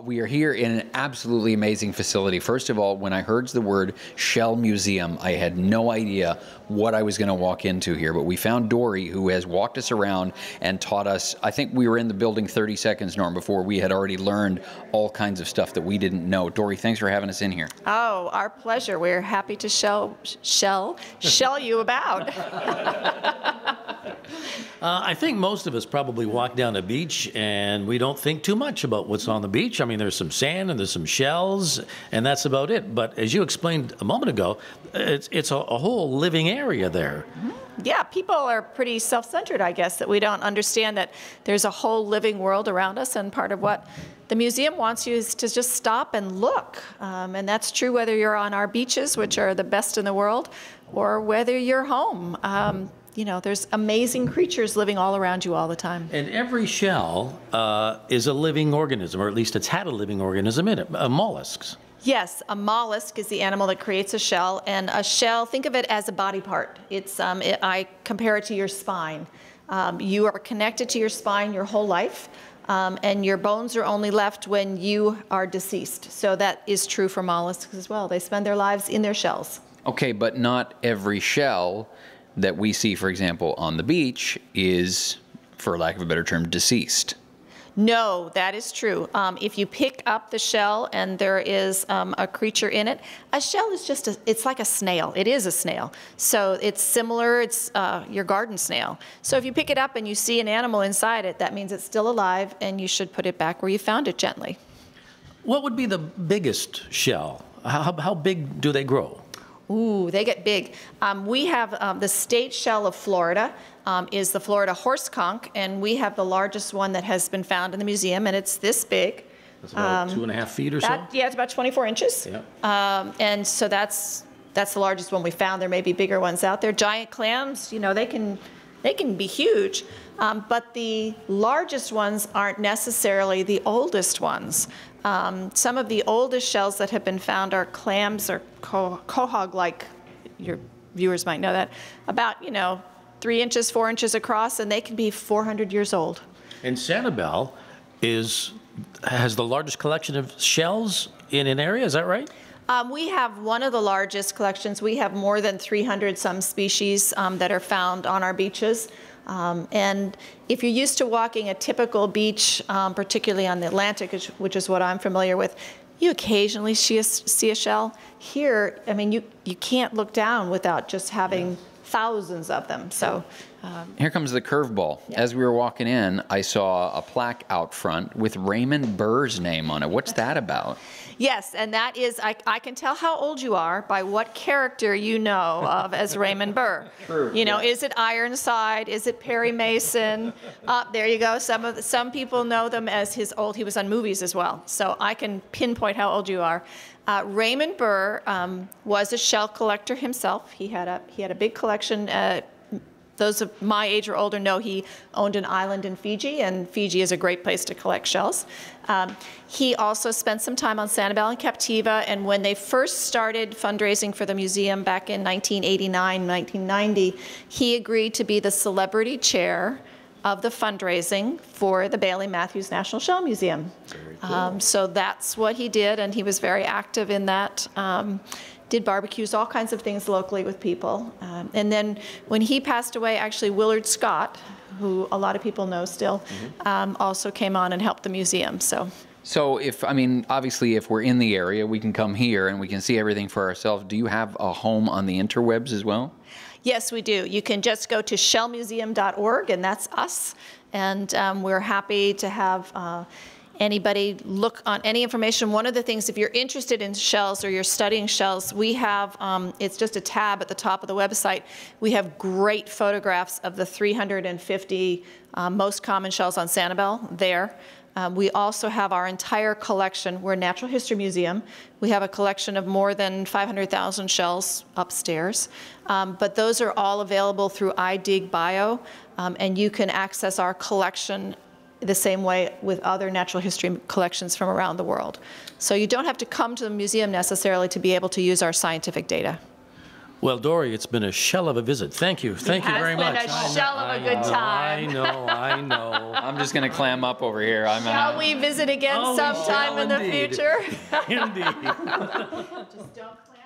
We are here in an absolutely amazing facility. First of all, when I heard the word Shell Museum, I had no idea what I was going to walk into here, but we found Dorrie, who has walked us around and taught us. I think we were in the building 30 seconds, Norm, before we had already learned all kinds of stuff that we didn't know. Dorrie, thanks for having us in here. Oh, our pleasure. We're happy to shell you about. I think most of us probably walk down a beach and we don't think too much about what's on the beach. I mean, there's some sand and there's some shells, and that's about it. But as you explained a moment ago, it's a whole living area there. Yeah, people are pretty self-centered, I guess, that we don't understand that there's a whole living world around us, and part of what the museum wants you is to just stop and look. And that's true whether you're on our beaches, which are the best in the world, or whether you're home. You know, there's amazing creatures living all around you all the time. And every shell is a living organism, or at least it's had a living organism in it, mollusks. Yes, a mollusk is the animal that creates a shell, and a shell, think of it as a body part. It's, I compare it to your spine. You are connected to your spine your whole life, and your bones are only left when you are deceased. So that is true for mollusks as well. They spend their lives in their shells. Okay, but not every shell that we see, for example, on the beach is, for lack of a better term, deceased. No, that is true. If you pick up the shell and there is a creature in it, a shell is just it's like a snail. It is a snail. So it's similar, it's your garden snail. So if you pick it up and you see an animal inside it, that means it's still alive, and you should put it back where you found it gently. What would be the biggest shell? How big do they grow? Ooh, they get big. We have the state shell of Florida is the Florida horse conch, and we have the largest one that has been found in the museum, and it's this big. That's about 2.5 feet or so? Yeah, it's about 24 inches. Yeah. And so that's the largest one we found. There may be bigger ones out there. Giant clams, you know, they can be huge, but the largest ones aren't necessarily the oldest ones. Some of the oldest shells that have been found are clams or quahog-like, your viewers might know that, about, 3 inches, 4 inches across, and they can be 400 years old. And Sanibel has the largest collection of shells in an area, is that right? We have one of the largest collections. We have more than 300 some species that are found on our beaches. And if you're used to walking a typical beach, particularly on the Atlantic, which is what I'm familiar with, you occasionally see a shell. Here, I mean, you can't look down without just having thousands of them. So here comes the curveball. Yeah. As we were walking in, I saw a plaque out front with Raymond Burr's name on it. What's that about? Yes, and that is, I can tell how old you are by what character you know of as Raymond Burr. True, you know, yeah. Is it Ironside? Is it Perry Mason? There you go. Some people know them as he was on movies as well. So I can pinpoint how old you are. Raymond Burr was a shell collector himself. He had a big collection. Those of my age or older know he owned an island in Fiji, and Fiji is a great place to collect shells. He also spent some time on Sanibel and Captiva, and when they first started fundraising for the museum back in 1989, 1990, he agreed to be the celebrity chair of the fundraising for the Bailey Matthews National Shell Museum. Very cool. So that's what he did, and he was very active in that. Did barbecues, all kinds of things locally with people. And then when he passed away, actually Willard Scott, who a lot of people know still, also came on and helped the museum. So obviously if we're in the area, we can come here and we can see everything for ourselves. Do you have a home on the interwebs as well? Yes, we do. You can just go to shellmuseum.org, and that's us. And we're happy to have anybody look on any information. One of the things, if you're interested in shells or you're studying shells, we have, it's just a tab at the top of the website. We have great photographs of the 350 most common shells on Sanibel there. We also have our entire collection. We're a natural history museum. We have a collection of more than 500,000 shells upstairs. But those are all available through iDig Bio, and you can access our collection the same way with other natural history collections from around the world. So you don't have to come to the museum necessarily to be able to use our scientific data. Well, Dorrie, it's been a shell of a visit. Thank you. Thank you very much. It has been a shell of a good time. I know. I'm just going to clam up over here. Shall we visit again sometime in the indeed. future? Indeed. Just don't clam